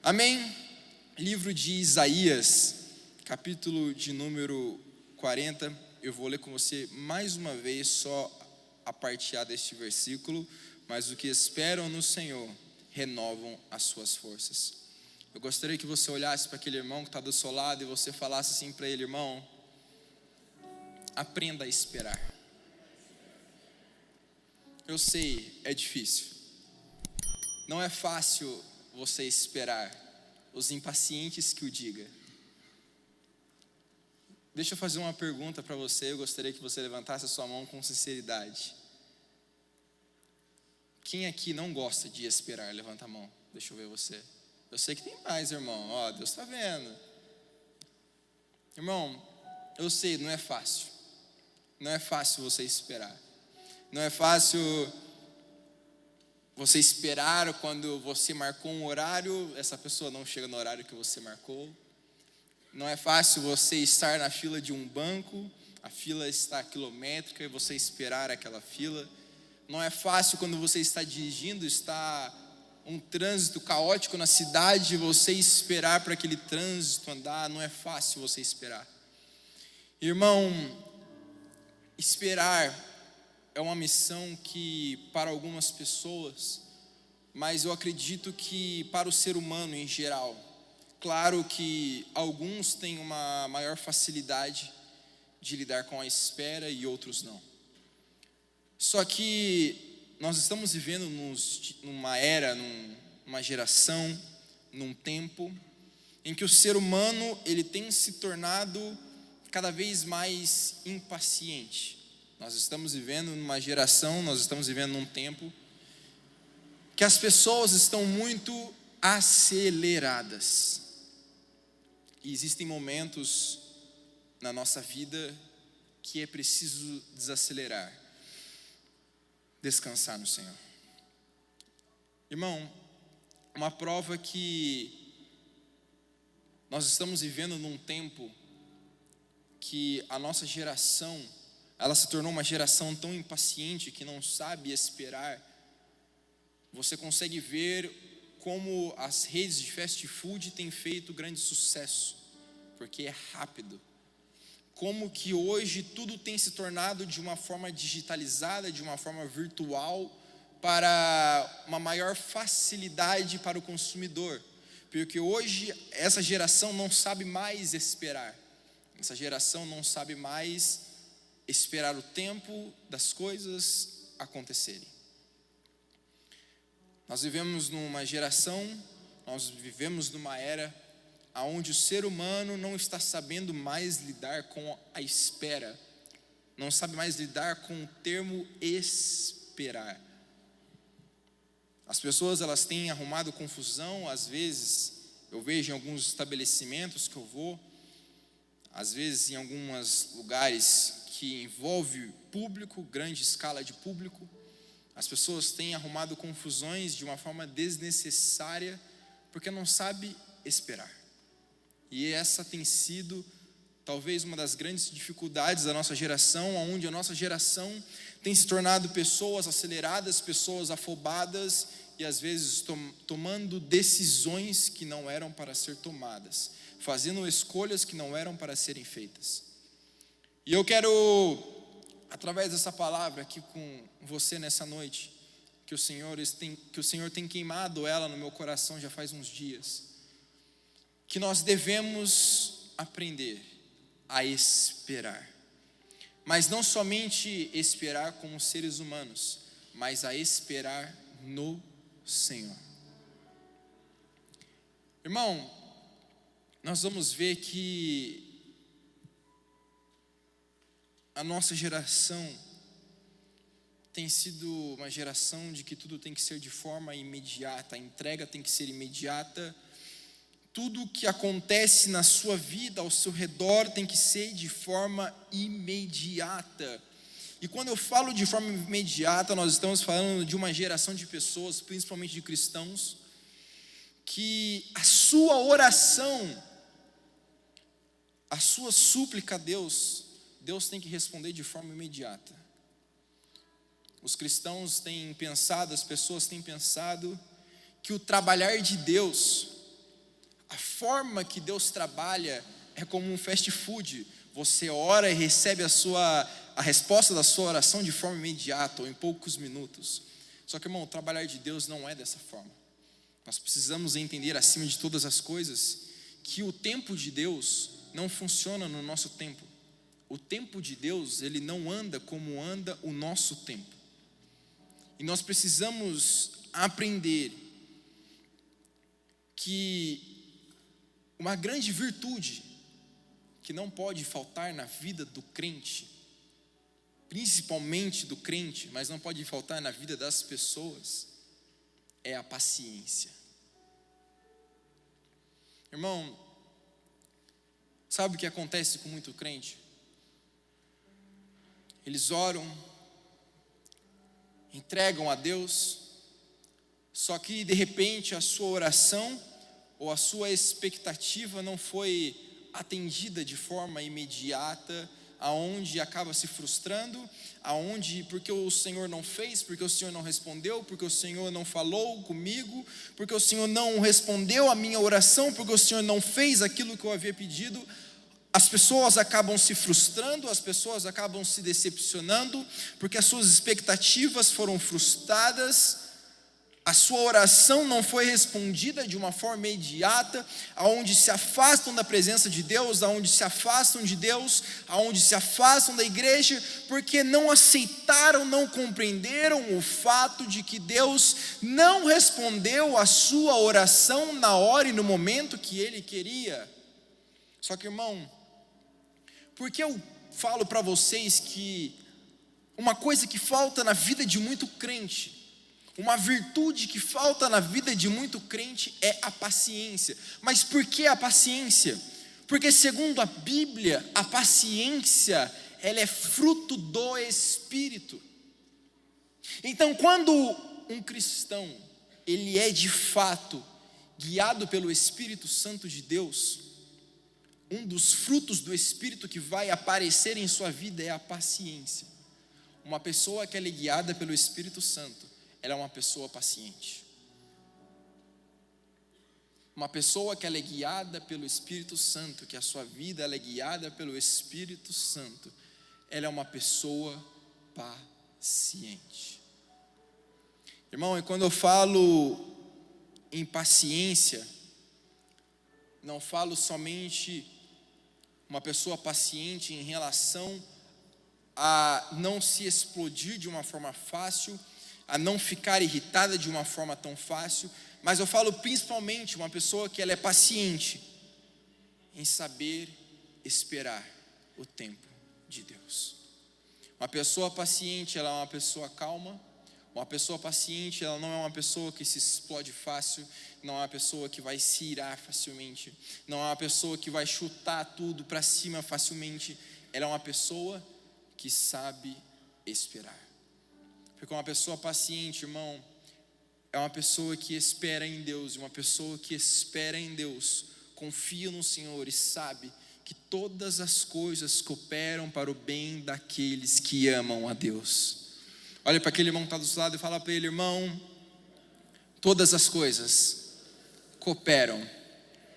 Amém? Livro de Isaías, capítulo de número 40. Eu vou ler com você mais uma vez só a parte A deste versículo. Mas o que esperam no Senhor renovam as suas forças. Eu gostaria que você olhasse para aquele irmão que está do seu lado e você falasse assim para ele: irmão, aprenda a esperar. Eu sei, é difícil. Não é fácil você esperar. Os impacientes que o diga. Deixa eu fazer uma pergunta para você. Eu gostaria que você levantasse a sua mão com sinceridade. Quem aqui não gosta de esperar? Levanta a mão. Deixa eu ver você. Eu sei que tem mais, irmão. Ó, Deus está vendo. Irmão, eu sei, não é fácil. Não é fácil você esperar. Não é fácil você esperar quando você marcou um horário, essa pessoa não chega no horário que você marcou. Não é fácil você estar na fila de um banco, a fila está quilométrica e você esperar aquela fila. Não é fácil quando você está dirigindo, está um trânsito caótico na cidade, você esperar para aquele trânsito andar. Não é fácil você esperar. Irmão, esperar é uma missão que para algumas pessoas, mas eu acredito que para o ser humano em geral, claro que alguns têm uma maior facilidade de lidar com a espera e outros não. Só que nós estamos vivendo numa era, numa geração, num tempo em que o ser humano ele tem se tornado cada vez mais impaciente. Nós estamos vivendo numa geração, nós estamos vivendo num tempo que as pessoas estão muito aceleradas. E existem momentos na nossa vida que é preciso desacelerar, descansar no Senhor. Irmão, uma prova que nós estamos vivendo num tempo que a nossa geração ela se tornou uma geração tão impaciente que não sabe esperar. Você consegue ver como as redes de fast food têm feito grande sucesso, porque é rápido. Como que hoje tudo tem se tornado de uma forma digitalizada, de uma forma virtual, para uma maior facilidade para o consumidor. Porque hoje essa geração não sabe mais esperar. Essa geração não sabe mais esperar o tempo das coisas acontecerem. Nós vivemos numa geração, nós vivemos numa era onde o ser humano não está sabendo mais lidar com a espera, não sabe mais lidar com o termo esperar. As pessoas elas têm arrumado confusão, às vezes eu vejo em alguns estabelecimentos que eu vou, às vezes em alguns lugares que envolve público, grande escala de público, as pessoas têm arrumado confusões de uma forma desnecessária, porque não sabe esperar. E essa tem sido talvez uma das grandes dificuldades da nossa geração, onde a nossa geração tem se tornado pessoas aceleradas, pessoas afobadas e às vezes tomando decisões que não eram para ser tomadas, fazendo escolhas que não eram para serem feitas. E eu quero, através dessa palavra aqui com você nessa noite, que o Senhor tem queimado ela no meu coração já faz uns dias, que nós devemos aprender a esperar, mas não somente esperar como seres humanos, mas a esperar no Senhor. Irmão, nós vamos ver que a nossa geração tem sido uma geração de que tudo tem que ser de forma imediata, a entrega tem que ser imediata, tudo que acontece na sua vida, ao seu redor, tem que ser de forma imediata. E quando eu falo de forma imediata, nós estamos falando de uma geração de pessoas, principalmente de cristãos, que a sua oração, a sua súplica a Deus tem que responder de forma imediata. Os cristãos têm pensado, as pessoas têm pensado que o trabalhar de Deus A forma que Deus trabalha é como um fast food. Você ora e recebe a resposta da sua oração de forma imediata ou em poucos minutos. Só que, irmão, o trabalhar de Deus não é dessa forma. Nós precisamos entender, acima de todas as coisas, que o tempo de Deus não funciona no nosso tempo. O tempo de Deus, ele não anda como anda o nosso tempo. E nós precisamos aprender que uma grande virtude que não pode faltar na vida do crente, principalmente do crente, mas não pode faltar na vida das pessoas, é a paciência. Irmão, sabe o que acontece com muito crente? Eles oram, entregam a Deus, só que de repente a sua oração ou a sua expectativa não foi atendida de forma imediata, aonde acaba se frustrando, aonde porque o Senhor não fez, porque o Senhor não respondeu, porque o Senhor não falou comigo, porque o Senhor não respondeu a minha oração, porque o Senhor não fez aquilo que eu havia pedido. As pessoas acabam se frustrando, as pessoas acabam se decepcionando, porque as suas expectativas foram frustradas, a sua oração não foi respondida de uma forma imediata, aonde se afastam da presença de Deus, aonde se afastam de Deus, aonde se afastam da igreja, porque não aceitaram, não compreenderam o fato de que Deus não respondeu a sua oração na hora e no momento que Ele queria. Só que, irmão, por que eu falo para vocês que uma coisa que falta na vida de muito crente, uma virtude que falta na vida de muito crente é a paciência. Mas por que a paciência? Porque segundo a Bíblia, a paciência, ela é fruto do Espírito. Então, quando um cristão, ele é de fato guiado pelo Espírito Santo de Deus, um dos frutos do Espírito que vai aparecer em sua vida é a paciência. Uma pessoa que ela é guiada pelo Espírito Santo, ela é uma pessoa paciente. Uma pessoa que ela é guiada pelo Espírito Santo, que a sua vida ela é guiada pelo Espírito Santo, ela é uma pessoa paciente. Irmão, e quando eu falo em paciência, não falo somente uma pessoa paciente em relação a não se explodir de uma forma fácil, a não ficar irritada de uma forma tão fácil, mas eu falo principalmente uma pessoa que ela é paciente em saber esperar o tempo de Deus. Uma pessoa paciente, ela é uma pessoa calma. Uma pessoa paciente, ela não é uma pessoa que se explode fácil, não é uma pessoa que vai se irar facilmente, não é uma pessoa que vai chutar tudo para cima facilmente. Ela é uma pessoa que sabe esperar. Porque uma pessoa paciente, irmão, é uma pessoa que espera em Deus. E uma pessoa que espera em Deus, confia no Senhor e sabe que todas as coisas cooperam para o bem daqueles que amam a Deus. Olha para aquele irmão que está do seu lado e fala para ele: irmão, todas as coisas cooperam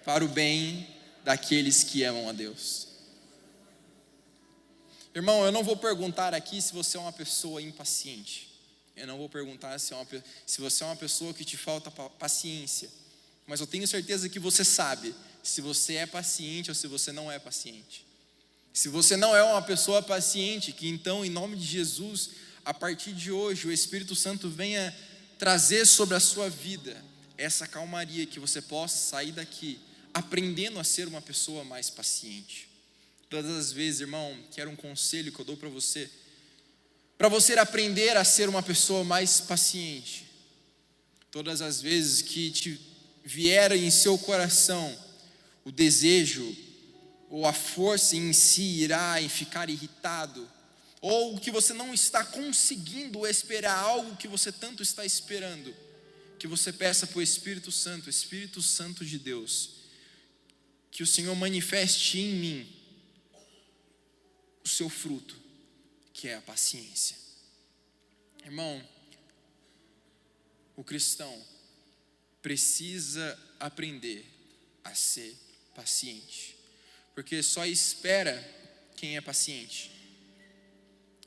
para o bem daqueles que amam a Deus. Irmão, eu não vou perguntar aqui se você é uma pessoa impaciente. Eu não vou perguntar se você é uma pessoa que te falta paciência. Mas eu tenho certeza que você sabe se você é paciente ou se você não é paciente. Se você não é uma pessoa paciente, que então, em nome de Jesus, a partir de hoje, o Espírito Santo venha trazer sobre a sua vida essa calmaria, que você possa sair daqui aprendendo a ser uma pessoa mais paciente. Todas as vezes, irmão, quero um conselho que eu dou para você aprender a ser uma pessoa mais paciente. Todas as vezes que te vier em seu coração o desejo ou a força em si irá em ficar irritado, ou que você não está conseguindo esperar algo que você tanto está esperando, que você peça para o Espírito Santo de Deus, que o Senhor manifeste em mim o seu fruto, que é a paciência. Irmão, o cristão precisa aprender a ser paciente. Porque só espera quem é paciente.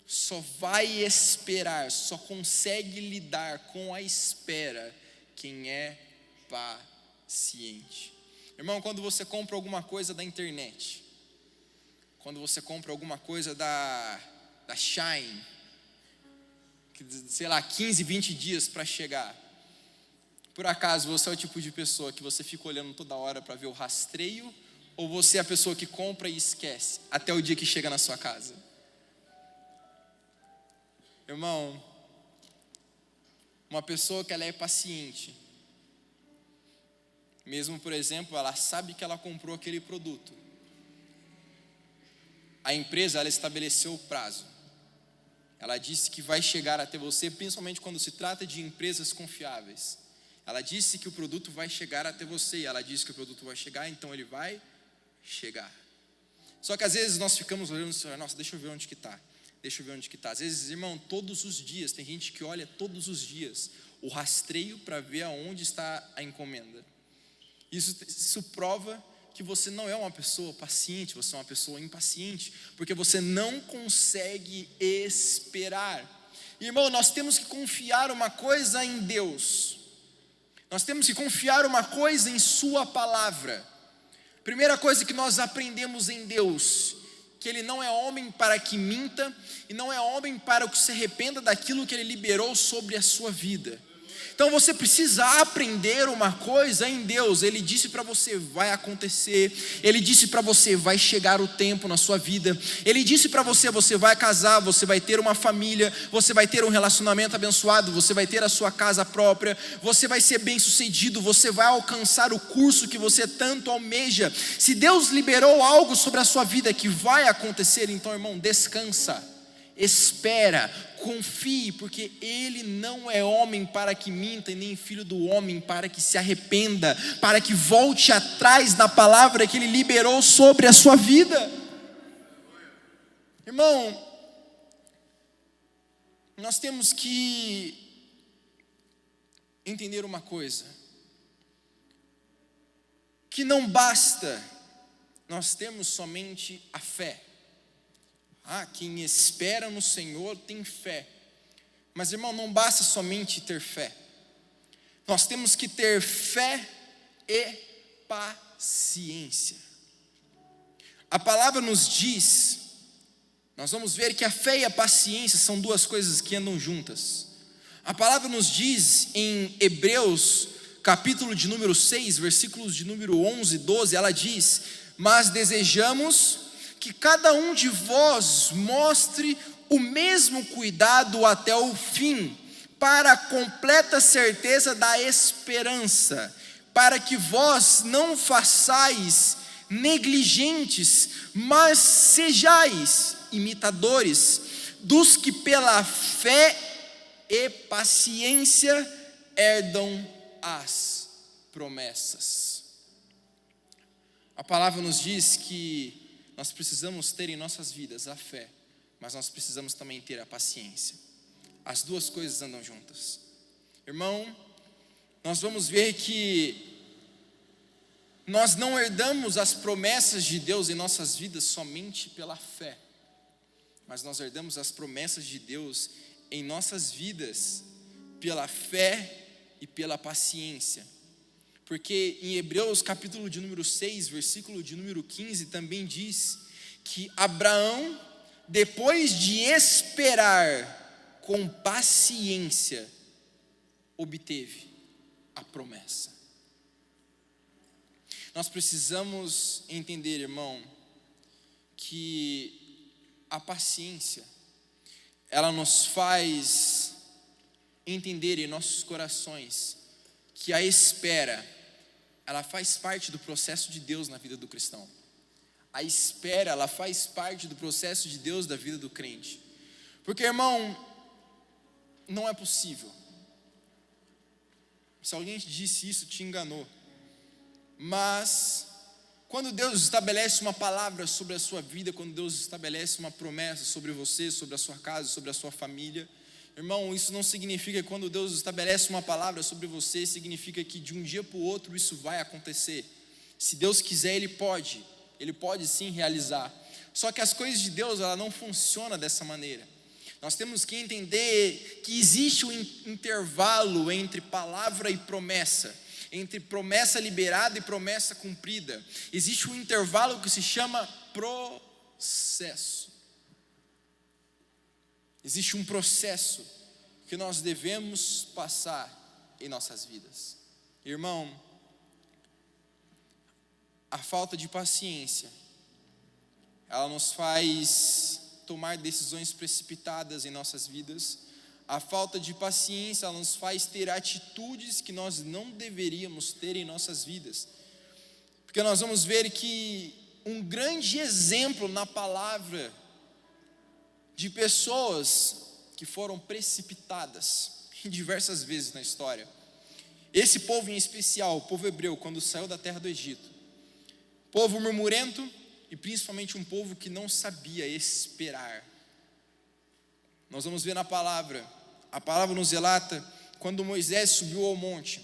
Só vai esperar, só consegue lidar com a espera quem é paciente. Irmão, quando você compra alguma coisa da internet, quando você compra alguma coisa da Shein, que, sei lá, 15, 20 dias para chegar, por acaso você é o tipo de pessoa que você fica olhando toda hora para ver o rastreio, ou você é a pessoa que compra e esquece até o dia que chega na sua casa? Irmão, uma pessoa que ela é paciente, mesmo, por exemplo, ela sabe que ela comprou aquele produto, a empresa, ela estabeleceu o prazo, ela disse que vai chegar até você, principalmente quando se trata de empresas confiáveis. Ela disse que o produto vai chegar até você, e ela disse que o produto vai chegar, então ele vai chegar. Só que às vezes nós ficamos olhando e dizemos, nossa, deixa eu ver onde que está. Às vezes, irmão, todos os dias, tem gente que olha todos os dias o rastreio para ver aonde está a encomenda. Isso prova que você não é uma pessoa paciente, você é uma pessoa impaciente, porque você não consegue esperar. Irmão, nós temos que confiar uma coisa em Deus. Nós temos que confiar uma coisa em sua palavra. Primeira coisa que nós aprendemos em Deus, que Ele não é homem para que minta, e não é homem para que se arrependa daquilo que Ele liberou sobre a sua vida. Então você precisa aprender uma coisa em Deus. Ele disse para você, vai acontecer. Ele disse para você, vai chegar o tempo na sua vida. Ele disse para você, você vai casar, você vai ter uma família, você vai ter um relacionamento abençoado, você vai ter a sua casa própria, você vai ser bem sucedido, você vai alcançar o curso que você tanto almeja. Se Deus liberou algo sobre a sua vida que vai acontecer, então, irmão, descansa, espera, confie, porque Ele não é homem para que minta, e nem filho do homem para que se arrependa, para que volte atrás da palavra que Ele liberou sobre a sua vida. Irmão, nós temos que entender uma coisa, que não basta nós termos somente a fé. Quem espera no Senhor tem fé. Mas, irmão, não basta somente ter fé. Nós temos que ter fé e paciência. A palavra nos diz, nós vamos ver que a fé e a paciência são duas coisas que andam juntas. A palavra nos diz em Hebreus, capítulo de número 6, versículos de número 11 e 12, ela diz, mas desejamos que cada um de vós mostre o mesmo cuidado até o fim, para a completa certeza da esperança, para que vós não façais negligentes, mas sejais imitadores dos que pela fé e paciência herdam as promessas. A palavra nos diz que nós precisamos ter em nossas vidas a fé, mas nós precisamos também ter a paciência. As duas coisas andam juntas. Irmão, nós vamos ver que nós não herdamos as promessas de Deus em nossas vidas somente pela fé, mas nós herdamos as promessas de Deus em nossas vidas pela fé e pela paciência. Porque em Hebreus capítulo de número 6, versículo de número 15, também diz que Abraão, depois de esperar com paciência, obteve a promessa. Nós precisamos entender, irmão, que a paciência, ela nos faz entender em nossos corações que a espera, ela faz parte do processo de Deus na vida do cristão. A espera, ela faz parte do processo de Deus da vida do crente. Porque, irmão, não é possível. Se alguém te disse isso, te enganou. Mas, quando Deus estabelece uma palavra sobre a sua vida, quando Deus estabelece uma promessa sobre você, sobre a sua casa, sobre a sua família, irmão, isso não significa que quando Deus estabelece uma palavra sobre você, significa que de um dia para o outro isso vai acontecer. Se Deus quiser, Ele pode sim realizar. Só que as coisas de Deus, ela não funcionam dessa maneira. Nós temos que entender que existe um intervalo entre palavra e promessa, entre promessa liberada e promessa cumprida. Existe um intervalo que se chama processo. Existe um processo que nós devemos passar em nossas vidas. Irmão, a falta de paciência, ela nos faz tomar decisões precipitadas em nossas vidas. A falta de paciência, ela nos faz ter atitudes que nós não deveríamos ter em nossas vidas. Porque nós vamos ver que um grande exemplo na palavra de pessoas que foram precipitadas em diversas vezes na história. Esse povo em especial, o povo hebreu, quando saiu da terra do Egito, povo murmurento e principalmente um povo que não sabia esperar. Nós vamos ver na palavra, a palavra nos relata, quando Moisés subiu ao monte,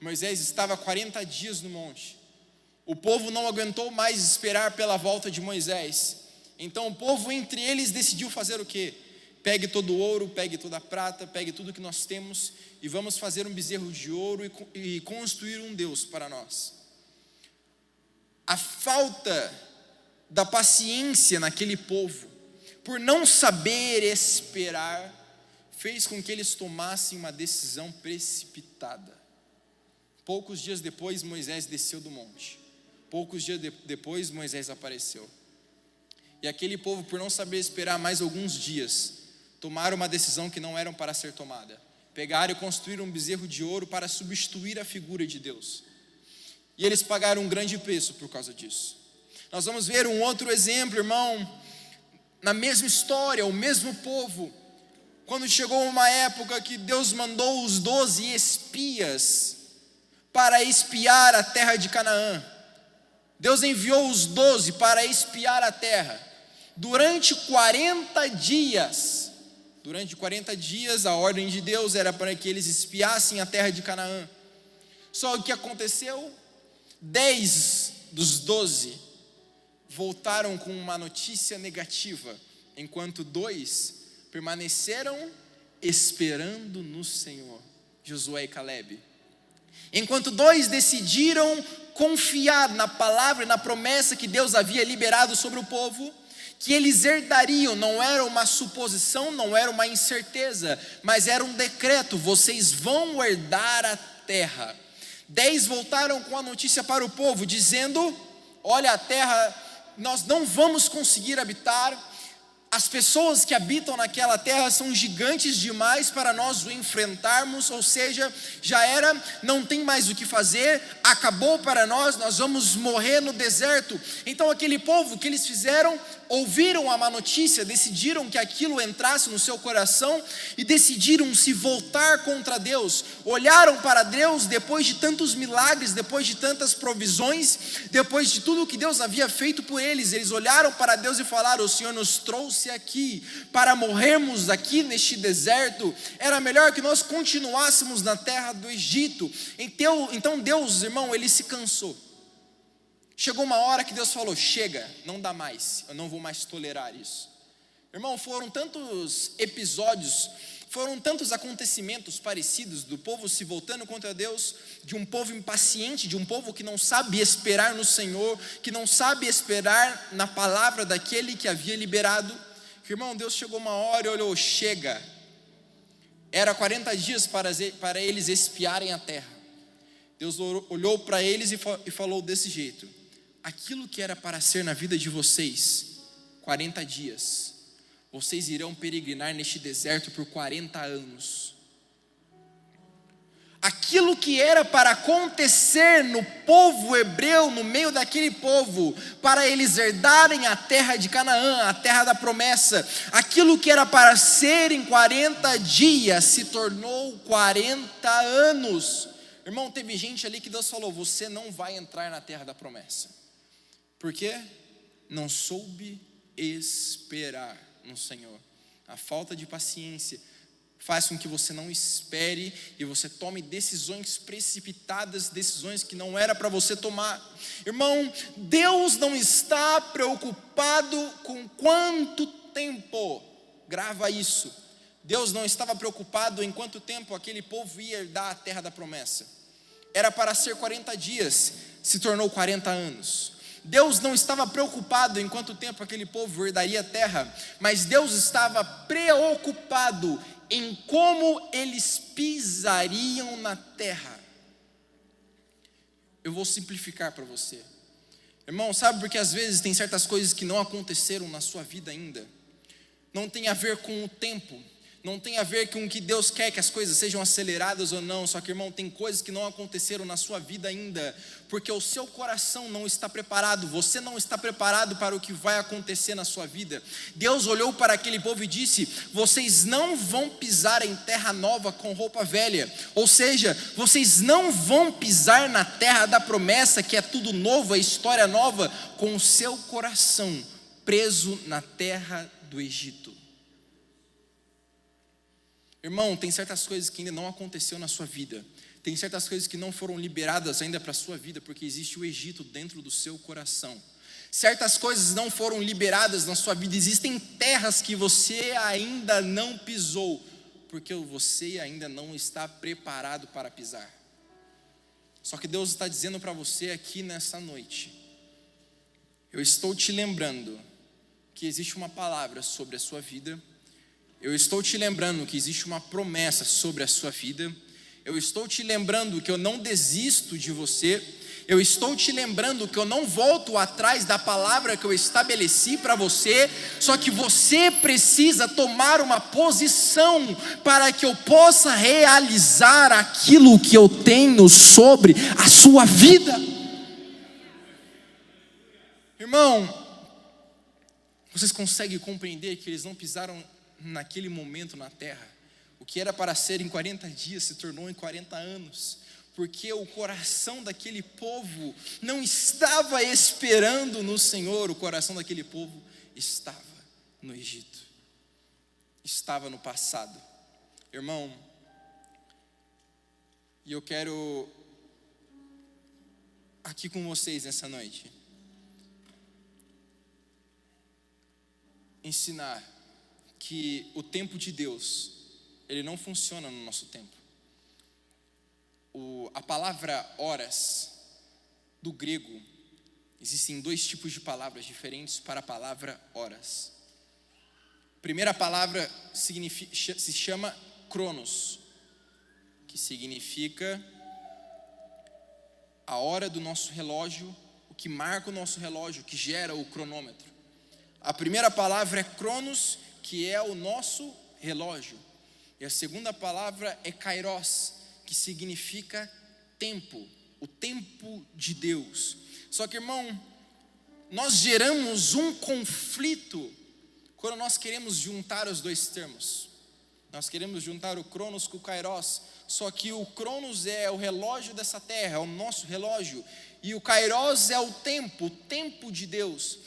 Moisés estava 40 dias no monte, o povo não aguentou mais esperar pela volta de Moisés, então o povo entre eles decidiu fazer o quê? Pegue todo o ouro, pegue toda a prata, pegue tudo que nós temos e vamos fazer um bezerro de ouro e construir um Deus para nós. A falta da paciência naquele povo, por não saber esperar, fez com que eles tomassem uma decisão precipitada. Poucos dias depois Moisés desceu do monte, poucos dias depois Moisés apareceu. E aquele povo, por não saber esperar mais alguns dias, tomaram uma decisão que não era para ser tomada. Pegaram e construíram um bezerro de ouro para substituir a figura de Deus. E eles pagaram um grande preço por causa disso. Nós vamos ver um outro exemplo, irmão, na mesma história, o mesmo povo. Quando chegou uma época que Deus mandou os 12 espias para espiar a terra de Canaã. Deus enviou os 12 para espiar a terra. Durante 40 dias, a ordem de Deus era para que eles espiassem a terra de Canaã. Só o que aconteceu? 10 dos 12 voltaram com uma notícia negativa, enquanto 2 permaneceram esperando no Senhor, Josué e Calebe. Enquanto 2 decidiram confiar na palavra e na promessa que Deus havia liberado sobre o povo, que eles herdariam, não era uma suposição, não era uma incerteza, mas era um decreto: vocês vão herdar a terra. 10 voltaram com a notícia para o povo, dizendo: olha, a terra nós não vamos conseguir habitar, as pessoas que habitam naquela terra são gigantes demais para nós o enfrentarmos, ou seja, já era, não tem mais o que fazer, acabou para nós vamos morrer no deserto. Então aquele povo, o que eles fizeram? Ouviram a má notícia, decidiram que aquilo entrasse no seu coração e decidiram se voltar contra Deus. Olharam para Deus depois de tantos milagres, depois de tantas provisões, depois de tudo que Deus havia feito por eles. Eles olharam para Deus e falaram: o Senhor nos trouxe aqui para morrermos aqui neste deserto, era melhor que nós continuássemos na terra do Egito. Então Deus, irmão, ele se cansou. Chegou uma hora que Deus falou: chega, não dá mais, eu não vou mais tolerar isso. Irmão, foram tantos episódios, foram tantos acontecimentos parecidos, do povo se voltando contra Deus, de um povo impaciente, de um povo que não sabe esperar no Senhor, que não sabe esperar na palavra daquele que havia liberado. Irmão, Deus chegou uma hora e olhou: chega. Era 40 dias para eles espiarem a terra. Deus olhou para eles e falou desse jeito: aquilo que era para ser na vida de vocês 40 dias, vocês irão peregrinar neste deserto por 40 anos. Aquilo que era para acontecer no povo hebreu, no meio daquele povo, para eles herdarem a terra de Canaã, a terra da promessa, aquilo que era para ser em 40 dias, se tornou 40 anos. Irmão, teve gente ali que Deus falou: você não vai entrar na terra da promessa. Por quê? Não soube esperar no Senhor. A falta de paciência faz com que você não espere e você tome decisões precipitadas, decisões que não era para você tomar. Irmão, Deus não está preocupado com quanto tempo, grava isso, Deus não estava preocupado em quanto tempo aquele povo ia herdar a terra da promessa. Era para ser 40 dias, se tornou 40 anos. Deus não estava preocupado em quanto tempo aquele povo herdaria a terra, mas Deus estava preocupado em como eles pisariam na terra. Eu vou simplificar para você. Irmão, sabe porque às vezes tem certas coisas que não aconteceram na sua vida ainda? Não tem a ver com o tempo, não tem a ver com que Deus quer que as coisas sejam aceleradas ou não. Só que, irmão, tem coisas que não aconteceram na sua vida ainda, porque o seu coração não está preparado, você não está preparado para o que vai acontecer na sua vida. Deus olhou para aquele povo e disse: vocês não vão pisar em terra nova com roupa velha. Ou seja, vocês não vão pisar na terra da promessa, que é tudo novo, é história nova, com o seu coração preso na terra do Egito. Irmão, tem certas coisas que ainda não aconteceu na sua vida. Tem certas coisas que não foram liberadas ainda para a sua vida, porque existe o Egito dentro do seu coração. Certas coisas não foram liberadas na sua vida. Existem terras que você ainda não pisou, porque você ainda não está preparado para pisar. Só que Deus está dizendo para você aqui nessa noite: eu estou te lembrando que existe uma palavra sobre a sua vida. Eu estou te lembrando que existe uma promessa sobre a sua vida. Eu estou te lembrando que eu não desisto de você. Eu estou te lembrando que eu não volto atrás da palavra que eu estabeleci para você. Só que você precisa tomar uma posição para que eu possa realizar aquilo que eu tenho sobre a sua vida. Irmão, vocês conseguem compreender que eles não pisaram naquele momento na terra? O que era para ser em 40 dias se tornou em 40 anos, porque o coração daquele povo não estava esperando no Senhor. O coração daquele povo estava no Egito, estava no passado. Irmão, e eu quero aqui com vocês nessa noite ensinar que o tempo de Deus, ele não funciona no nosso tempo. A palavra horas, do grego, existem dois tipos de palavras diferentes para a palavra horas. A primeira palavra se chama cronos, que significa a hora do nosso relógio, o que marca o nosso relógio, o que gera o cronômetro. A primeira palavra é cronos, que é o nosso relógio. E a segunda palavra é kairos, que significa tempo, o tempo de Deus. Só que, irmão, nós geramos um conflito quando nós queremos juntar os dois termos. Nós queremos juntar o cronos com o kairos, só que o cronos é o relógio dessa terra, é o nosso relógio, e o kairos é o tempo de Deus.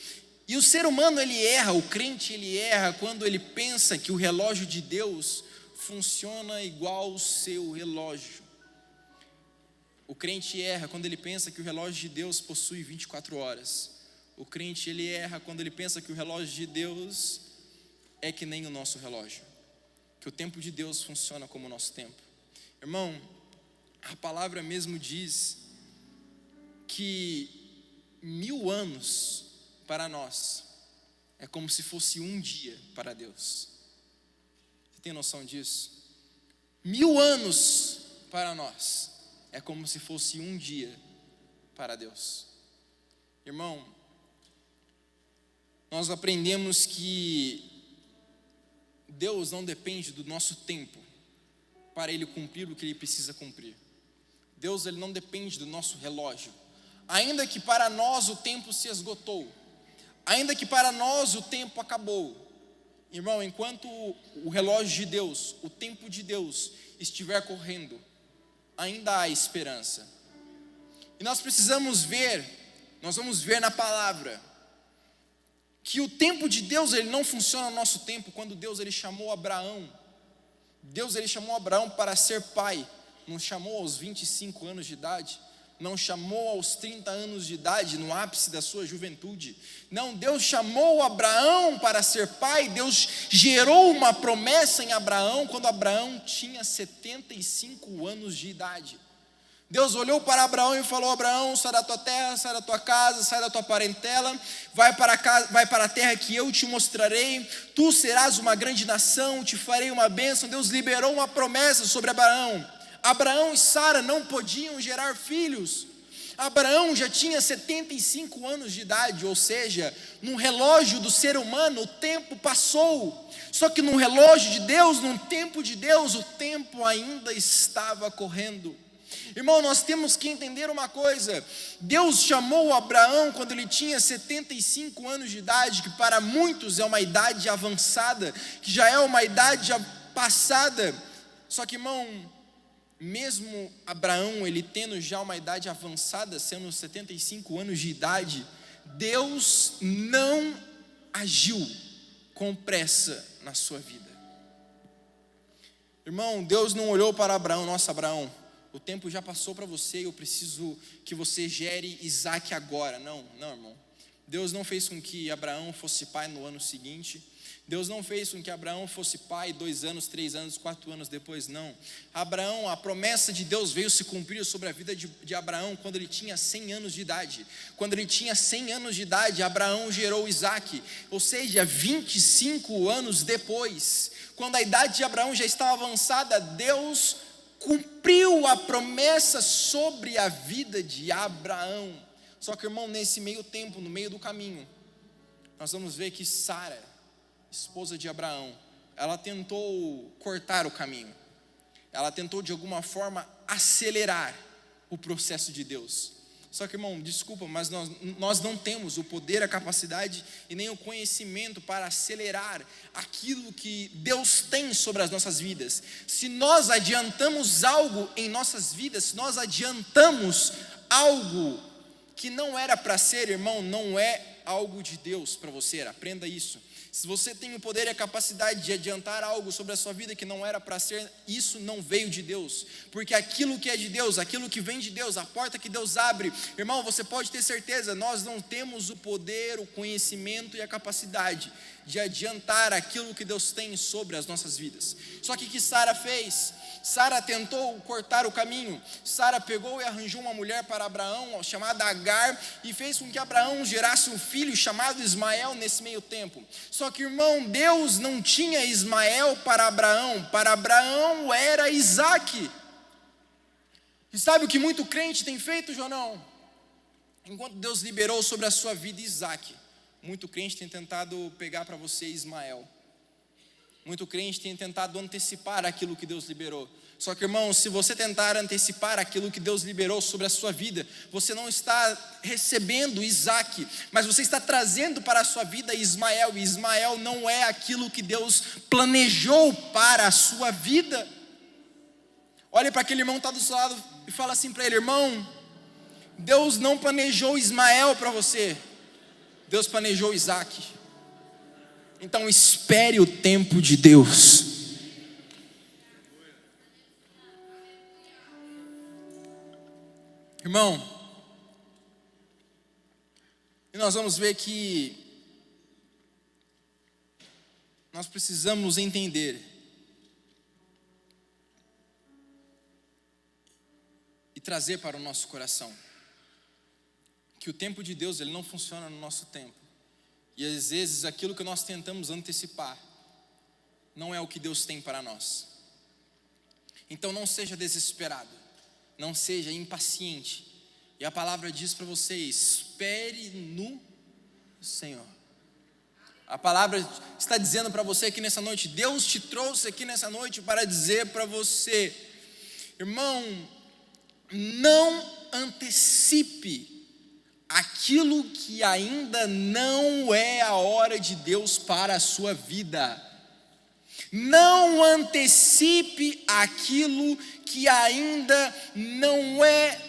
E o ser humano, ele erra, o crente, ele erra quando ele pensa que o relógio de Deus funciona igual o seu relógio. O crente erra quando ele pensa que o relógio de Deus possui 24 horas. O crente, ele erra quando ele pensa que o relógio de Deus é que nem o nosso relógio, que o tempo de Deus funciona como o nosso tempo. Irmão, a palavra mesmo diz que 1000 anos para nós é como se fosse um dia para Deus. Você tem noção disso? 1000 anos para nós é como se fosse um dia para Deus. Irmão, nós aprendemos que Deus não depende do nosso tempo para Ele cumprir o que Ele precisa cumprir. Deus, Ele não depende do nosso relógio. Ainda que para nós o tempo se esgotou, ainda que para nós o tempo acabou, irmão, enquanto o relógio de Deus, o tempo de Deus estiver correndo, ainda há esperança. E nós precisamos ver, nós vamos ver na palavra, que o tempo de Deus, ele não funciona no nosso tempo. Quando Deus, ele chamou Abraão, Deus ele chamou Abraão para ser pai, não chamou aos 25 anos de idade, não chamou aos 30 anos de idade, no ápice da sua juventude. Não, Deus chamou Abraão para ser pai. Deus gerou uma promessa em Abraão quando Abraão tinha 75 anos de idade. Deus olhou para Abraão e falou: Abraão, sai da tua terra, sai da tua casa, sai da tua parentela, vai para a terra que eu te mostrarei, tu serás uma grande nação, te farei uma bênção. Deus liberou uma promessa sobre Abraão. Abraão e Sara não podiam gerar filhos. Abraão já tinha 75 anos de idade, ou seja, no relógio do ser humano o tempo passou. Só que no relógio de Deus, no tempo de Deus, o tempo ainda estava correndo. Irmão, nós temos que entender uma coisa: Deus chamou Abraão quando ele tinha 75 anos de idade, que para muitos é uma idade avançada, que já é uma idade passada. Só que, irmão, mesmo Abraão, ele tendo já uma idade avançada, sendo 75 anos de idade, Deus não agiu com pressa na sua vida. Irmão, Deus não olhou para Abraão: nossa, Abraão, o tempo já passou para você e eu preciso que você gere Isaac agora. Não, irmão. Deus não fez com que Abraão fosse pai no ano seguinte. Deus não fez com que Abraão fosse pai 2 anos, 3 anos, 4 anos depois, não. Abraão, a promessa de Deus veio se cumprir sobre a vida de Abraão quando ele tinha 100 anos de idade. Quando ele tinha 100 anos de idade, Abraão gerou Isaac, ou seja, 25 anos depois, quando a idade de Abraão já estava avançada, Deus cumpriu a promessa sobre a vida de Abraão. Só que, irmão, nesse meio tempo, no meio do caminho, nós vamos ver que Sara, esposa de Abraão, ela tentou cortar o caminho. Ela tentou de alguma forma acelerar o processo de Deus. Só que, irmão, desculpa, mas nós não temos o poder, a capacidade e nem o conhecimento para acelerar aquilo que Deus tem sobre as nossas vidas. Se nós adiantamos algo em nossas vidas, se nós adiantamos algo que não era para ser, irmão, não é algo de Deus para você. Aprenda isso. Se você tem o poder e a capacidade de adiantar algo sobre a sua vida que não era para ser, isso não veio de Deus. Porque aquilo que é de Deus, aquilo que vem de Deus, a porta que Deus abre, irmão, você pode ter certeza, nós não temos o poder, o conhecimento e a capacidade de adiantar aquilo que Deus tem sobre as nossas vidas. Só que o que Sara fez? Sara tentou cortar o caminho. Sara pegou e arranjou uma mulher para Abraão, chamada Agar, e fez com que Abraão gerasse um filho chamado Ismael nesse meio tempo. Só que, irmão, Deus não tinha Ismael para Abraão era Isaac. E sabe o que muito crente tem feito, Jonão? Enquanto Deus liberou sobre a sua vida Isaac, muito crente tem tentado pegar para você Ismael. Muito crente tem tentado antecipar aquilo que Deus liberou. Só que, irmão, se você tentar antecipar aquilo que Deus liberou sobre a sua vida, você não está recebendo Isaac, mas você está trazendo para a sua vida Ismael. E Ismael não é aquilo que Deus planejou para a sua vida. Olhe para aquele irmão que está do seu lado e fala assim para ele: irmão, Deus não planejou Ismael para você, Deus planejou Isaac. Então espere o tempo de Deus. Irmão, e nós vamos ver que nós precisamos entender e trazer para o nosso coração que o tempo de Deus, ele não funciona no nosso tempo. E às vezes aquilo que nós tentamos antecipar não é o que Deus tem para nós. Então não seja desesperado, não seja impaciente. E a palavra diz para você: espere no Senhor. A palavra está dizendo para você aqui nessa noite, Deus te trouxe aqui nessa noite para dizer para você: irmão, não antecipe aquilo que ainda não é a hora de Deus para a sua vida. Não antecipe aquilo que ainda não é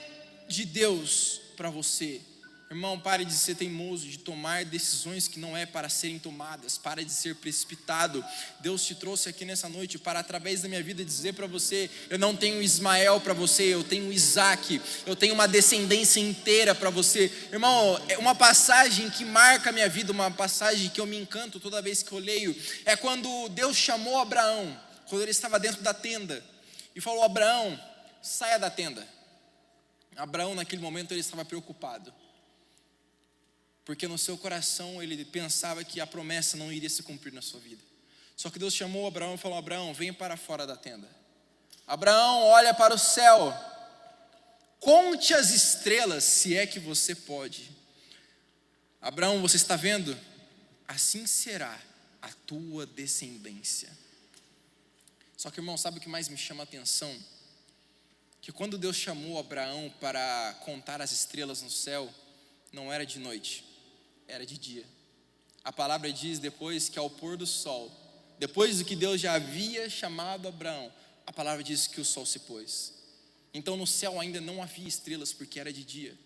de Deus para você. Irmão, pare de ser teimoso, de tomar decisões que não é para serem tomadas. Pare de ser precipitado. Deus te trouxe aqui nessa noite para, através da minha vida, dizer para você: eu não tenho Ismael para você, eu tenho Isaac. Eu tenho uma descendência inteira para você. Irmão, é uma passagem que marca a minha vida, uma passagem que eu me encanto toda vez que eu leio. É quando Deus chamou Abraão, quando ele estava dentro da tenda, e falou: Abraão, saia da tenda. Abraão, naquele momento, ele estava preocupado, porque no seu coração ele pensava que a promessa não iria se cumprir na sua vida. Só que Deus chamou Abraão e falou: Abraão, vem para fora da tenda. Abraão, olha para o céu, conte as estrelas, se é que você pode. Abraão, você está vendo? Assim será a tua descendência. Só que, irmão, sabe o que mais me chama a atenção? Que quando Deus chamou Abraão para contar as estrelas no céu, não era de noite, era de dia. A palavra diz depois que ao pôr do sol, depois do que Deus já havia chamado Abraão, a palavra diz que o sol se pôs. Então no céu ainda não havia estrelas, porque era de dia.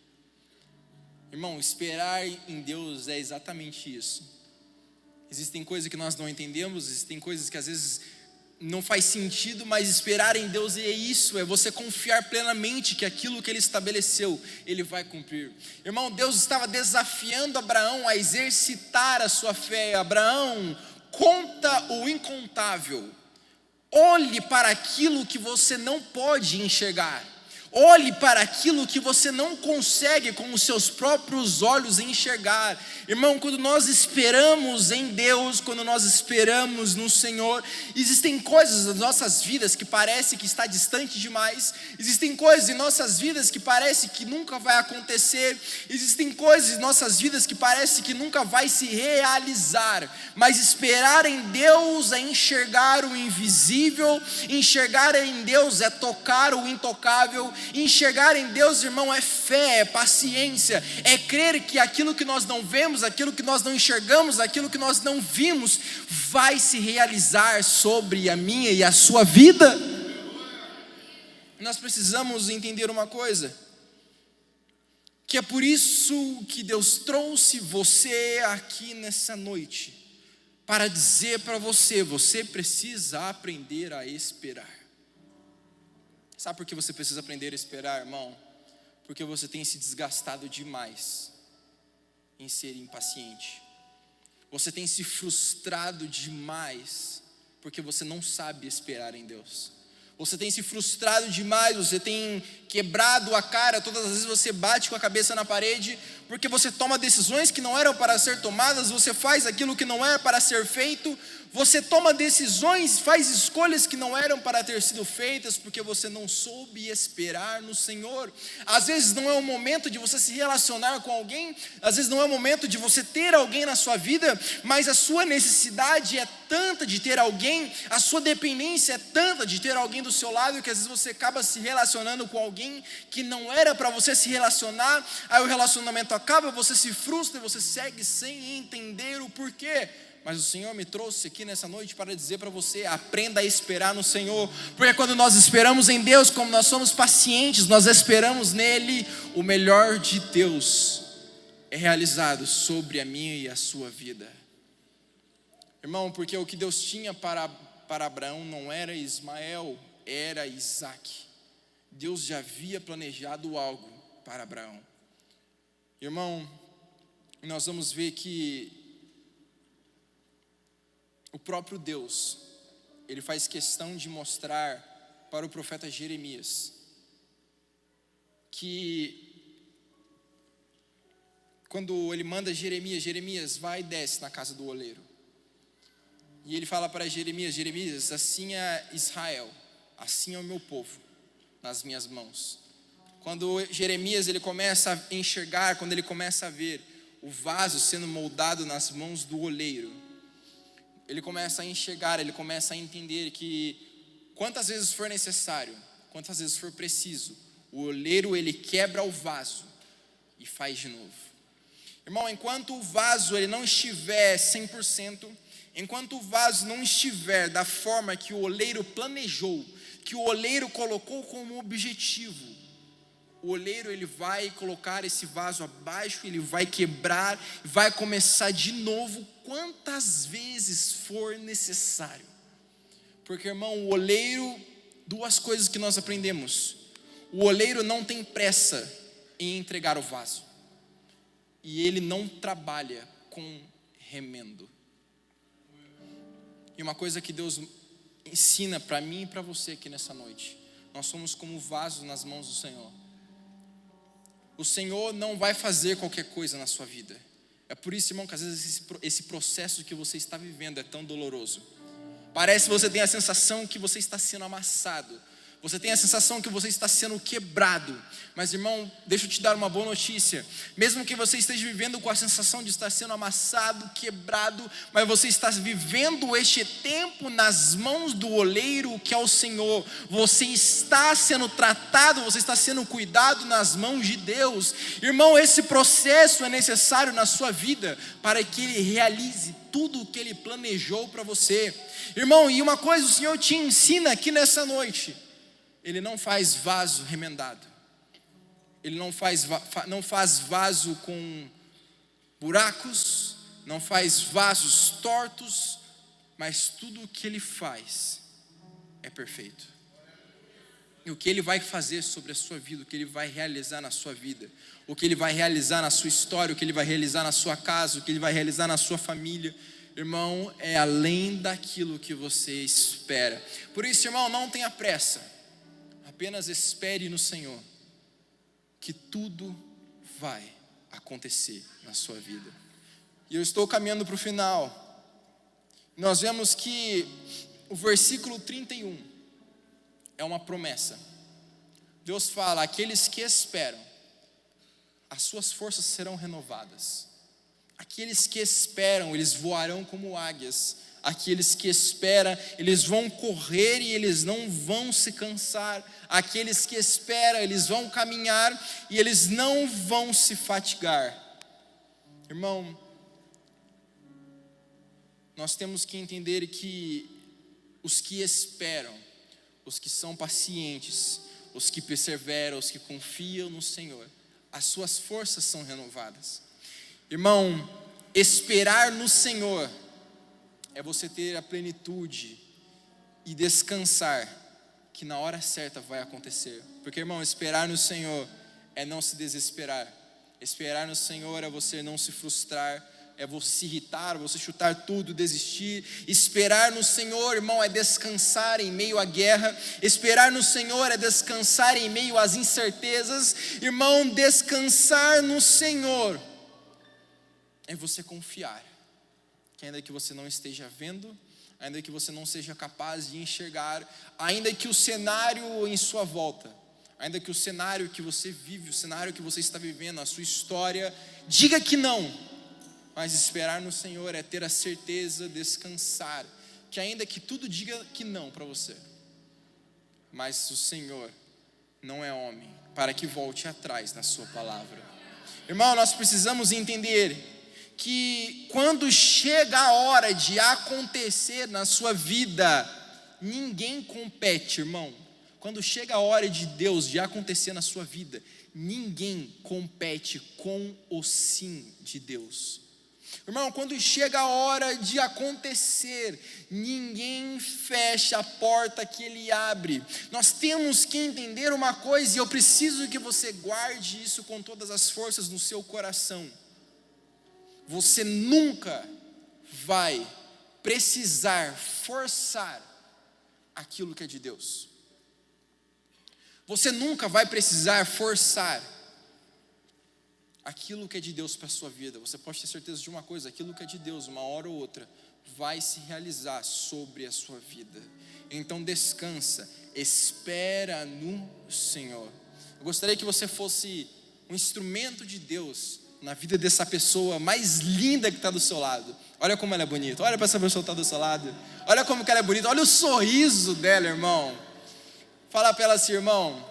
Irmão, esperar em Deus é exatamente isso. Existem coisas que nós não entendemos, existem coisas que às vezes não faz sentido, mas esperar em Deus é isso, é você confiar plenamente que aquilo que Ele estabeleceu, Ele vai cumprir. Irmão, Deus estava desafiando Abraão a exercitar a sua fé. Abraão, conta o incontável, olhe para aquilo que você não pode enxergar. Olhe para aquilo que você não consegue com os seus próprios olhos enxergar. Irmão, quando nós esperamos em Deus, quando nós esperamos no Senhor, existem coisas nas nossas vidas que parece que está distante demais. Existem coisas em nossas vidas que parece que nunca vai acontecer. Existem coisas em nossas vidas que parece que nunca vai se realizar. Mas esperar em Deus é enxergar o invisível. Enxergar em Deus é tocar o intocável. Enxergar em Deus, irmão, é fé, é paciência, é crer que aquilo que nós não vemos, aquilo que nós não enxergamos, aquilo que nós não vimos, vai se realizar sobre a minha e a sua vida. Nós precisamos entender uma coisa, que é por isso que Deus trouxe você aqui nessa noite, para dizer para você: você precisa aprender a esperar. Sabe por que você precisa aprender a esperar, irmão? Porque você tem se desgastado demais em ser impaciente. Você tem se frustrado demais porque você não sabe esperar em Deus. Você tem se frustrado demais, você tem quebrado a cara, todas as vezes você bate com a cabeça na parede, porque você toma decisões que não eram para ser tomadas, você faz aquilo que não era para ser feito, você toma decisões, faz escolhas que não eram para ter sido feitas, porque você não soube esperar no Senhor. Às vezes não é o momento de você se relacionar com alguém, às vezes não é o momento de você ter alguém na sua vida, mas a sua necessidade é tanta de ter alguém, a sua dependência é tanta de ter alguém do seu lado, que às vezes você acaba se relacionando com alguém que não era para você se relacionar, aí o relacionamento acaba, você se frustra e você segue sem entender o porquê. Mas o Senhor me trouxe aqui nessa noite para dizer para você: aprenda a esperar no Senhor, porque quando nós esperamos em Deus, como nós somos pacientes, nós esperamos nele, o melhor de Deus é realizado sobre a minha e a sua vida. Irmão, porque o que Deus tinha para Abraão não era Ismael, era Isaac. Deus já havia planejado algo para Abraão. Irmão, nós vamos ver que o próprio Deus, Ele faz questão de mostrar para o profeta Jeremias que quando ele manda Jeremias, vai e desce na casa do oleiro. E ele fala para Jeremias, assim é Israel, assim é o meu povo, nas minhas mãos. Quando Jeremias ele começa a enxergar, quando ele começa a ver o vaso sendo moldado nas mãos do oleiro, ele começa a enxergar, ele começa a entender que quantas vezes for necessário, quantas vezes for preciso, o oleiro ele quebra o vaso e faz de novo. Irmão, enquanto o vaso ele não estiver 100%, enquanto o vaso não estiver da forma que o oleiro planejou, que o oleiro colocou como objetivo, o oleiro ele vai colocar esse vaso abaixo, ele vai quebrar, vai começar de novo quantas vezes for necessário. Porque, irmão, o oleiro, duas coisas que nós aprendemos: o oleiro não tem pressa em entregar o vaso, e ele não trabalha com remendo. E uma coisa que Deus ensina para mim e para você aqui nessa noite: nós somos como vasos nas mãos do Senhor. O Senhor não vai fazer qualquer coisa na sua vida. É por isso, irmão, que às vezes esse processo que você está vivendo é tão doloroso. Parece que você tem a sensação que você está sendo amassado. Você tem a sensação que você está sendo quebrado. Mas, irmão, deixa eu te dar uma boa notícia. Mesmo que você esteja vivendo com a sensação de estar sendo amassado, quebrado, mas você está vivendo este tempo nas mãos do oleiro, que é o Senhor. Você está sendo tratado, você está sendo cuidado nas mãos de Deus. Irmão, esse processo é necessário na sua vida para que Ele realize tudo o que Ele planejou para você. Irmão, e uma coisa o Senhor te ensina aqui nessa noite: Ele não faz vaso remendado. Ele não faz vaso com buracos, não faz vasos tortos, mas tudo o que Ele faz é perfeito. E o que Ele vai fazer sobre a sua vida, o que Ele vai realizar na sua vida, o que Ele vai realizar na sua história, o que Ele vai realizar na sua casa, o que Ele vai realizar na sua família, irmão, é além daquilo que você espera. Por isso, irmão, não tenha pressa. Apenas espere no Senhor, que tudo vai acontecer na sua vida. E eu estou caminhando para o final. Nós vemos que o versículo 31 é uma promessa. Deus fala: aqueles que esperam, as suas forças serão renovadas. Aqueles que esperam, eles voarão como águias. Aqueles que esperam, eles vão correr e eles não vão se cansar. Aqueles que esperam, eles vão caminhar e eles não vão se fatigar. Irmão, nós temos que entender que os que esperam, os que são pacientes, os que perseveram, os que confiam no Senhor, as suas forças são renovadas. Irmão, esperar no Senhor é você ter a plenitude e descansar que na hora certa vai acontecer. Porque, irmão, esperar no Senhor é não se desesperar. Esperar no Senhor é você não se frustrar, é você se irritar, você chutar tudo, desistir. Esperar no Senhor, irmão, é descansar em meio à guerra. Esperar no Senhor é descansar em meio às incertezas. Irmão, descansar no Senhor é você confiar que ainda que você não esteja vendo, ainda que você não seja capaz de enxergar, ainda que o cenário em sua volta, ainda que o cenário que você vive, o cenário que você está vivendo, a sua história, diga que não, mas esperar no Senhor é ter a certeza, descansar, que ainda que tudo diga que não para você, mas o Senhor não é homem para que volte atrás na sua palavra. Irmão, nós precisamos entender que quando chega a hora de acontecer na sua vida, ninguém compete, irmão. Quando chega a hora de Deus de acontecer na sua vida, ninguém compete com o sim de Deus. Irmão, quando chega a hora de acontecer, ninguém fecha a porta que Ele abre. Nós temos que entender uma coisa, e eu preciso que você guarde isso com todas as forças no seu coração. Você nunca vai precisar forçar aquilo que é de Deus. Você nunca vai precisar forçar aquilo que é de Deus para a sua vida. Você pode ter certeza de uma coisa: aquilo que é de Deus, uma hora ou outra, vai se realizar sobre a sua vida. Então descansa, espera no Senhor. Eu gostaria que você fosse um instrumento de Deus na vida dessa pessoa mais linda que está do seu lado. Olha como ela é bonita, olha para essa pessoa que está do seu lado, olha como que ela é bonita, olha o sorriso dela, irmão. Fala para ela assim: irmão,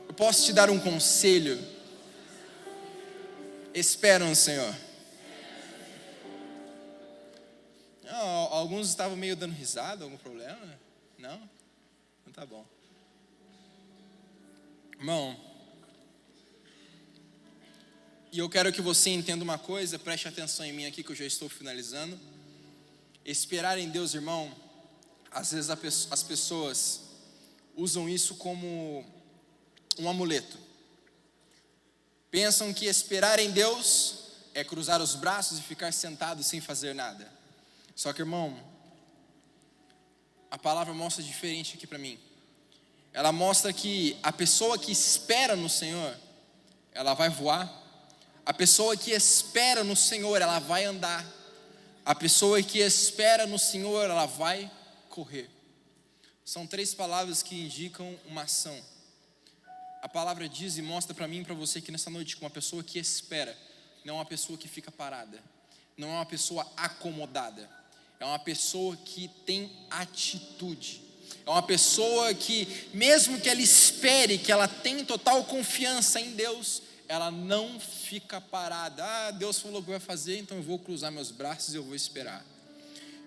eu posso te dar um conselho? Espera no Senhor. Alguns estavam meio dando risada, algum problema? Não? Então tá bom. Irmão, e eu quero que você entenda uma coisa, preste atenção em mim aqui que eu já estou finalizando. Esperar em Deus, irmão, às vezes as pessoas usam isso como um amuleto. Pensam que esperar em Deus é cruzar os braços e ficar sentado sem fazer nada. Só que, irmão, a palavra mostra diferente aqui para mim. Ela mostra que a pessoa que espera no Senhor, ela vai voar. A pessoa que espera no Senhor, ela vai andar. A pessoa que espera no Senhor, ela vai correr. São 3 palavras que indicam uma ação. A palavra diz e mostra para mim e para você que nessa noite, que uma pessoa que espera, não é uma pessoa que fica parada, não é uma pessoa acomodada, é uma pessoa que tem atitude, é uma pessoa que, mesmo que ela espere, que ela tem total confiança em Deus, ela não fica parada. Deus falou que vai fazer, então eu vou cruzar meus braços e eu vou esperar.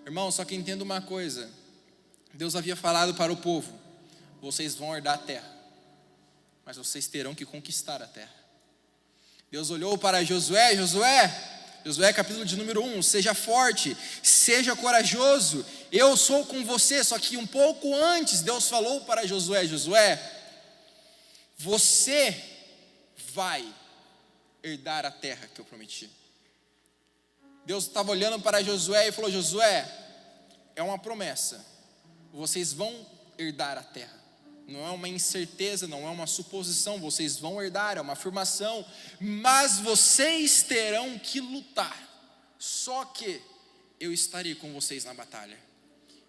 Irmão, só que entenda uma coisa, Deus havia falado para o povo: vocês vão herdar a terra, mas vocês terão que conquistar a terra. Deus olhou para Josué capítulo de número 1, seja forte, seja corajoso, eu sou com você. Só que um pouco antes Deus falou para Josué: você vai herdar a terra que eu prometi. Deus estava olhando para Josué e falou: Josué, é uma promessa, vocês vão herdar a terra. Não é uma incerteza, não é uma suposição, vocês vão herdar, é uma afirmação, mas vocês terão que lutar. Só que eu estarei com vocês na batalha,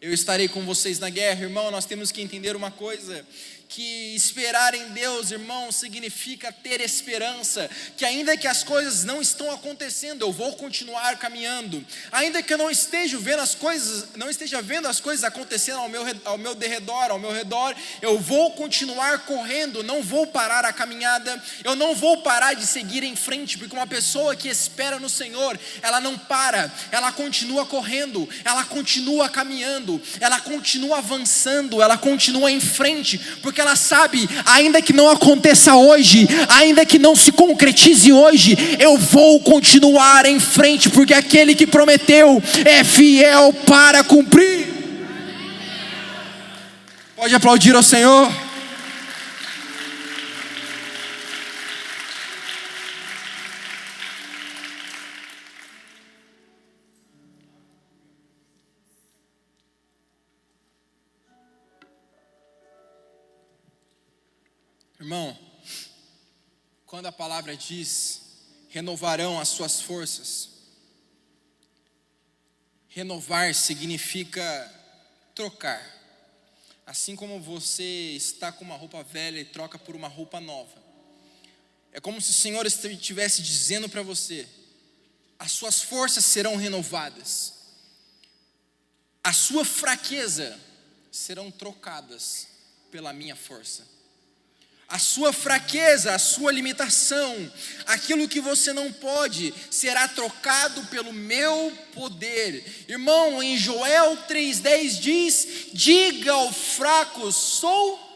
eu estarei com vocês na guerra. Irmão, nós temos que entender uma coisa, que esperar em Deus, irmão, significa ter esperança, que ainda que as coisas não estão acontecendo, eu vou continuar caminhando, ainda que eu não esteja vendo as coisas acontecendo ao meu redor, eu vou continuar correndo, não vou parar a caminhada, eu não vou parar de seguir em frente, porque uma pessoa que espera no Senhor, ela não para, ela continua correndo, ela continua caminhando, ela continua avançando, ela continua em frente, porque ela sabe, ainda que não aconteça hoje, ainda que não se concretize hoje, eu vou continuar em frente, porque aquele que prometeu é fiel para cumprir. Pode aplaudir ao Senhor. Irmão, quando a palavra diz, renovarão as suas forças, renovar significa trocar. Assim como você está com uma roupa velha e troca por uma roupa nova. É como se o Senhor estivesse dizendo para você: as suas forças serão renovadas, a sua fraqueza serão trocadas pela minha força. A sua fraqueza, a sua limitação, aquilo que você não pode, será trocado pelo meu poder. Irmão, em Joel 3,10 diz: diga ao fraco, sou.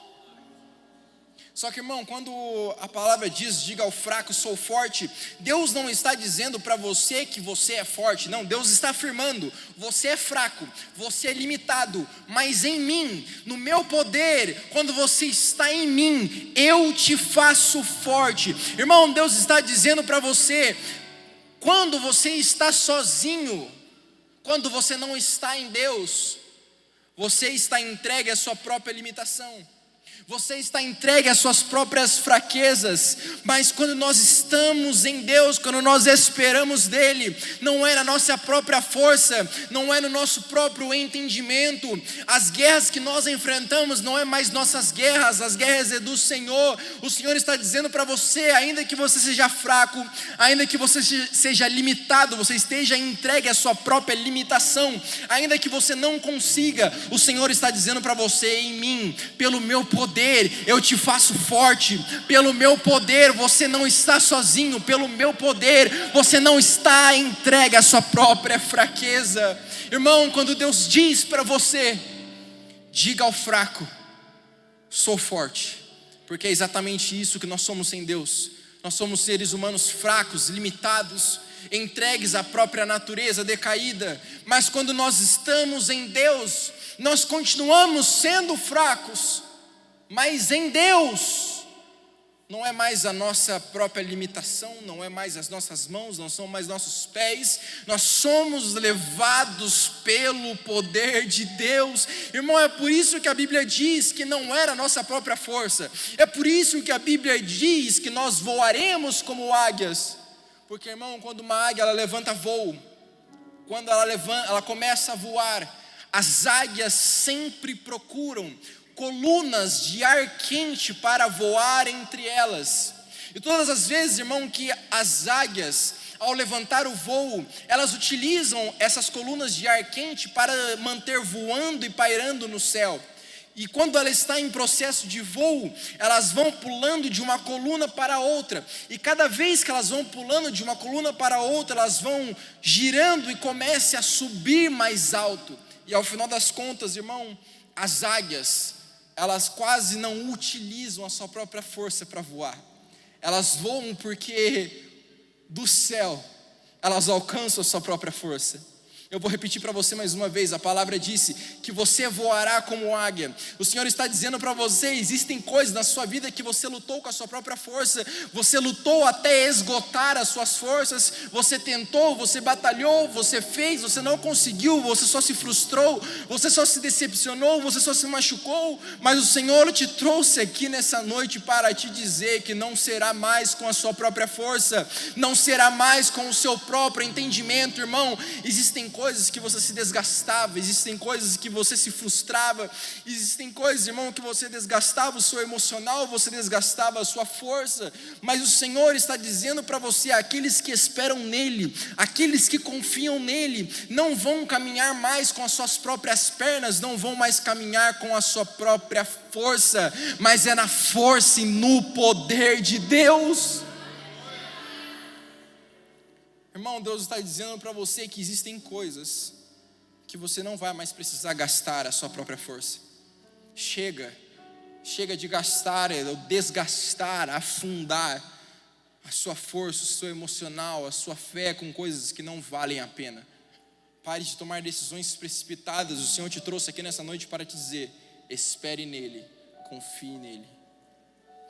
Só que, irmão, quando a palavra diz, diga ao fraco, sou forte, Deus não está dizendo para você que você é forte. Não, Deus está afirmando, você é fraco, você é limitado, mas em mim, no meu poder, quando você está em mim, eu te faço forte. Irmão, Deus está dizendo para você, quando você está sozinho, quando você não está em Deus, você está entregue à sua própria limitação. Você está entregue às suas próprias fraquezas, mas quando nós estamos em Deus, quando nós esperamos dEle, não é na nossa própria força, não é no nosso próprio entendimento. As guerras que nós enfrentamos não é mais nossas guerras, as guerras é do Senhor. O Senhor está dizendo para você, ainda que você seja fraco, ainda que você seja limitado, você esteja entregue à sua própria limitação, ainda que você não consiga, o Senhor está dizendo para você, em mim, pelo meu poder, eu te faço forte, pelo meu poder você não está sozinho, pelo meu poder você não está entregue à sua própria fraqueza. Irmão, quando Deus diz para você, diga ao fraco, sou forte, Porque é exatamente isso que nós somos sem Deus. Nós somos seres humanos fracos, limitados, entregues à própria natureza decaída. Mas quando nós estamos em Deus, nós continuamos sendo fracos, mas em Deus não é mais a nossa própria limitação, não é mais as nossas mãos, não são mais nossos pés, nós somos levados pelo poder de Deus. Irmão, é por isso que a Bíblia diz que não era a nossa própria força, é por isso que a Bíblia diz que nós voaremos como águias, porque, irmão, quando uma águia ela levanta voo, quando ela começa a voar, as águias sempre procuram colunas de ar quente para voar entre elas. E todas as vezes, irmão, que as águias, ao levantar o voo, elas utilizam essas colunas de ar quente para manter voando e pairando no céu. E quando ela está em processo de voo, elas vão pulando de uma coluna para outra. E cada vez que elas vão pulando de uma coluna para outra, elas vão girando e começam a subir mais alto. E ao final das contas, irmão, as águias, elas quase não utilizam a sua própria força para voar. Elas voam porque do céu elas alcançam a sua própria força. Eu vou repetir para você mais uma vez, a palavra disse que você voará como águia. O Senhor está dizendo para você, existem coisas na sua vida que você lutou com a sua própria força, você lutou até esgotar as suas forças, você tentou, você batalhou, você fez, você não conseguiu, você só se frustrou, você só se decepcionou, você só se machucou, mas o Senhor te trouxe aqui nessa noite para te dizer que não será mais com a sua própria força, não será mais com o seu próprio entendimento, irmão. Existem coisas que você se desgastava, existem coisas que você se frustrava, existem coisas, irmão, que você desgastava o seu emocional, você desgastava a sua força, mas o Senhor está dizendo para você, aqueles que esperam nele, aqueles que confiam nele, não vão caminhar mais com as suas próprias pernas, não vão mais caminhar com a sua própria força, mas é na força e no poder de Deus. Irmão, Deus está dizendo para você que existem coisas que você não vai mais precisar gastar a sua própria força. Chega de gastar, desgastar, afundar a sua força, o seu emocional, a sua fé com coisas que não valem a pena. Pare de tomar decisões precipitadas. O Senhor te trouxe aqui nessa noite para te dizer, espere nele, confie nele.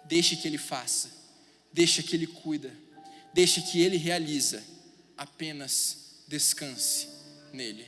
Deixe que ele faça, deixe que ele cuida, deixe que ele realiza. Apenas descanse nele.